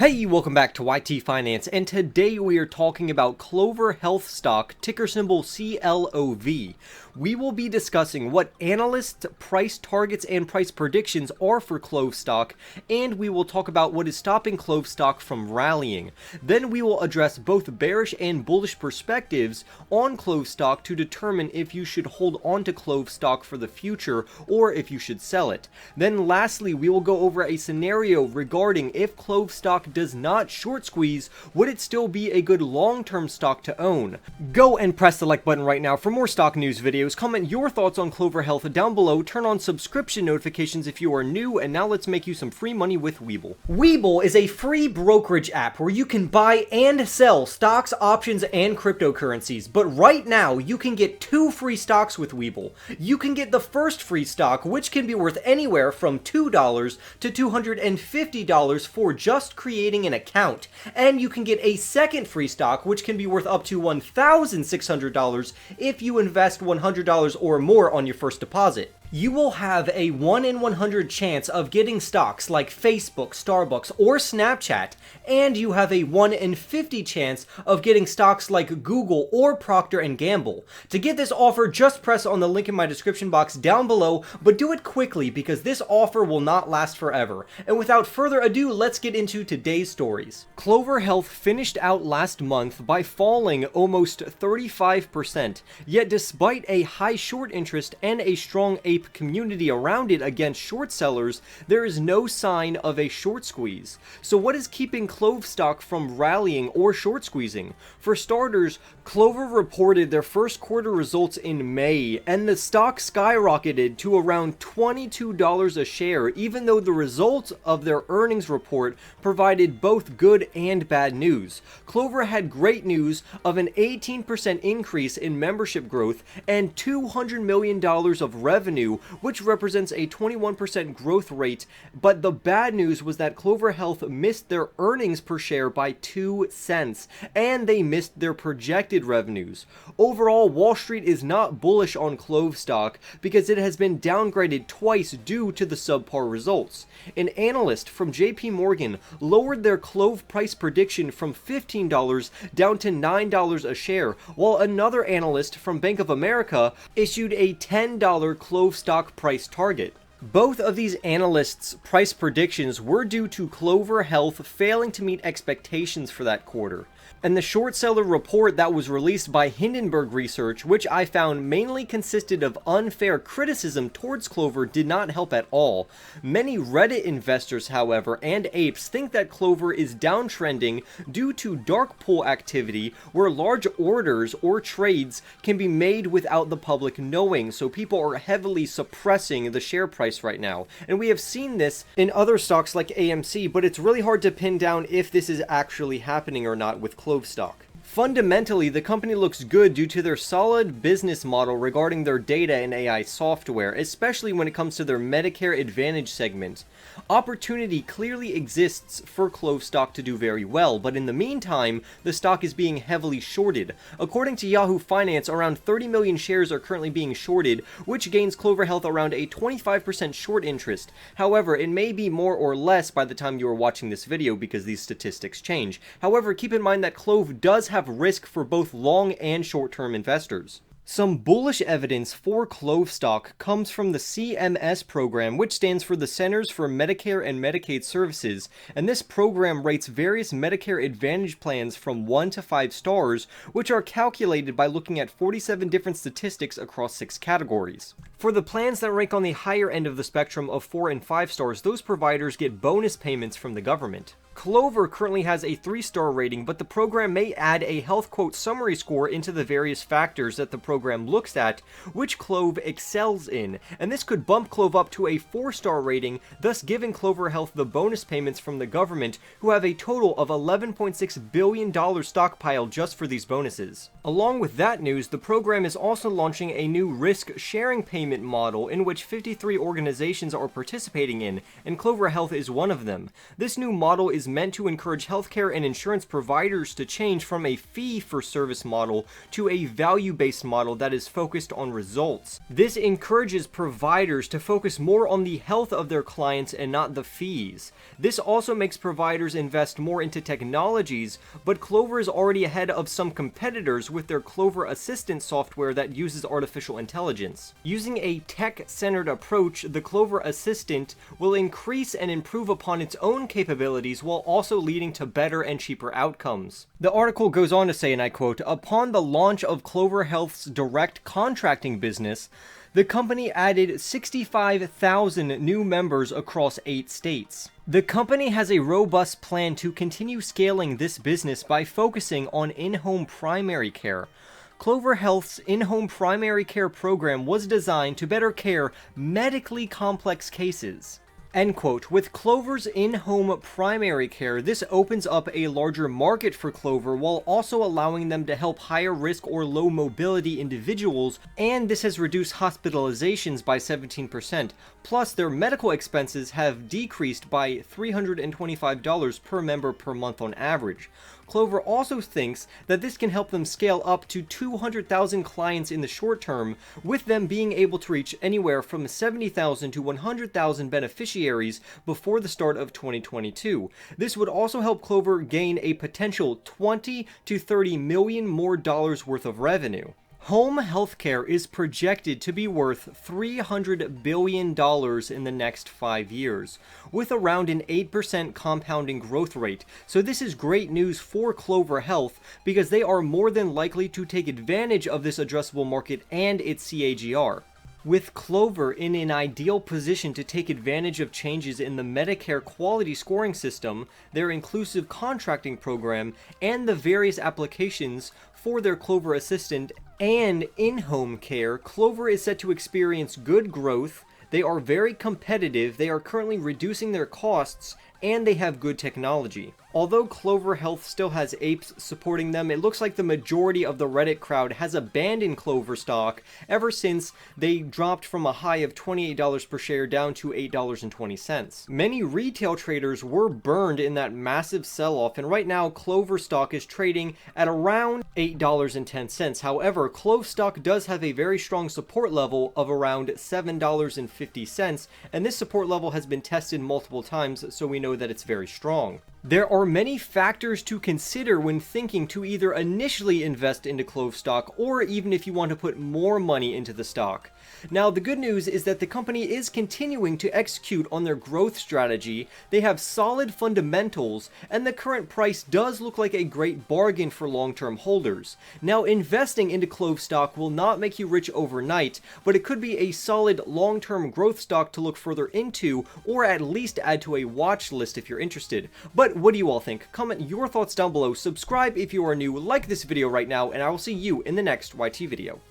Hey, welcome back to YT Finance, and today we are talking about Clover Health stock, ticker symbol CLOV. We will be discussing what analysts' price targets and price predictions are for CLOV stock, and we will talk about what is stopping CLOV stock from rallying. Then we will address both bearish and bullish perspectives on CLOV stock to determine if you should hold on to CLOV stock for the future or if you should sell it. Then lastly, we will go over a scenario regarding if CLOV stock does not short squeeze, would it still be a good long-term stock to own? Go and press the like button right now for more stock news videos. Comment your thoughts on Clover Health down below. Turn on subscription notifications if you are new, and now let's make you some free money with Webull. Webull is a free brokerage app where you can buy and sell stocks, options, and cryptocurrencies. But right now, you can get 2 free stocks with Webull. You can get the first free stock, which can be worth anywhere from $2 to $250 for just creating an account. And you can get a second free stock, which can be worth up to $1,600 if you invest $100 or more on your first deposit. You will have a 1 in 100 chance of getting stocks like Facebook, Starbucks, or Snapchat, and you have a 1 in 50 chance of getting stocks like Google or Procter & Gamble. To get this offer, just press on the link in my description box down below, but do it quickly because this offer will not last forever. And without further ado, let's get into today's stories. Clover Health finished out last month by falling almost 35%, yet despite a high short interest and a strong ape community around it against short sellers, there is no sign of a short squeeze. So what is keeping CLOV stock from rallying or short squeezing? For starters, Clover reported their first quarter results in May, and the stock skyrocketed to around $22 a share, even though the results of their earnings report provided both good and bad news. Clover had great news of an 18% increase in membership growth and $200 million of revenue, which represents a 21% growth rate, but the bad news was that Clover Health missed their earnings per share by 2 cents, and they missed their projected revenues. Overall, Wall Street is not bullish on CLOV stock because it has been downgraded twice due to the subpar results. An analyst from JP Morgan lowered their CLOV price prediction from $15 down to $9 a share, while another analyst from Bank of America issued a $10 CLOV stock price target. Both of these analysts' price predictions were due to Clover Health failing to meet expectations for that quarter. And the short seller report that was released by Hindenburg Research, which I found mainly consisted of unfair criticism towards Clover, did not help at all. Many Reddit investors, however, and apes think that Clover is downtrending due to dark pool activity where large orders or trades can be made without the public knowing, so people are heavily suppressing the share price right now. And we have seen this in other stocks like AMC, but it's really hard to pin down if this is actually happening or not with CLOV stock. Fundamentally, the company looks good due to their solid business model regarding their data and AI software, especially when it comes to their Medicare Advantage segment. Opportunity clearly exists for CLOV stock to do very well, but in the meantime, the stock is being heavily shorted. According to Yahoo Finance, around 30 million shares are currently being shorted, which gains Clover Health around a 25% short interest. However, it may be more or less by the time you are watching this video because these statistics change. However, keep in mind that CLOV does have risk for both long and short-term investors. Some bullish evidence for CLOV stock comes from the CMS program, which stands for the Centers for Medicare and Medicaid Services, and this program rates various Medicare Advantage plans from 1 to 5 stars, which are calculated by looking at 47 different statistics across 6 categories. For the plans that rank on the higher end of the spectrum of 4 and 5 stars, those providers get bonus payments from the government. Clover currently has a 3-star rating, but the program may add a health quote summary score into the various factors that the program looks at, which CLOV excels in, and this could bump CLOV up to a 4-star rating, thus giving Clover Health the bonus payments from the government, who have a total of $11.6 billion stockpile just for these bonuses. Along with that news, the program is also launching a new risk-sharing payment agreement model in which 53 organizations are participating in, and Clover Health is one of them. This new model is meant to encourage healthcare and insurance providers to change from a fee-for-service model to a value-based model that is focused on results. This encourages providers to focus more on the health of their clients and not the fees. This also makes providers invest more into technologies, but Clover is already ahead of some competitors with their Clover Assistant software that uses artificial intelligence. Using a tech-centered approach, the Clover Assistant will increase and improve upon its own capabilities while also leading to better and cheaper outcomes. The article goes on to say, and I quote, "Upon the launch of Clover Health's direct contracting business, the company added 65,000 new members across 8 states. The company has a robust plan to continue scaling this business by focusing on in-home primary care. Clover Health's in-home primary care program was designed to better care medically complex cases." End quote. With Clover's in-home primary care, this opens up a larger market for Clover while also allowing them to help higher risk or low mobility individuals, and this has reduced hospitalizations by 17%. Plus, their medical expenses have decreased by $325 per member per month on average. Clover also thinks that this can help them scale up to 200,000 clients in the short term, with them being able to reach anywhere from 70,000 to 100,000 beneficiaries before the start of 2022. This would also help Clover gain a potential 20 to 30 million more dollars worth of revenue. Home healthcare is projected to be worth $300 billion in the next 5 years, with around an 8% compounding growth rate. So this is great news for Clover Health because they are more than likely to take advantage of this addressable market and its CAGR. With Clover in an ideal position to take advantage of changes in the Medicare quality scoring system, their inclusive contracting program, and the various applications for their Clover Assistant and in-home care, Clover is set to experience good growth. They are very competitive, they are currently reducing their costs, and they have good technology. Although Clover Health still has apes supporting them, it looks like the majority of the Reddit crowd has abandoned Clover stock ever since they dropped from a high of $28 per share down to $8.20. Many retail traders were burned in that massive sell-off, and right now Clover stock is trading at around $8.10. However, Clove stock does have a very strong support level of around $7.50, and this support level has been tested multiple times, so we know that it's very strong. There are many factors to consider when thinking to either initially invest into Clove stock or even if you want to put more money into the stock. Now, the good news is that the company is continuing to execute on their growth strategy. They have solid fundamentals, and the current price does look like a great bargain for long-term holders. Now, investing into Clove stock will not make you rich overnight, but it could be a solid long-term growth stock to look further into, or at least add to a watch list if you're interested. But what do you all think? Comment your thoughts down below, subscribe if you are new, like this video right now, and I will see you in the next YT video.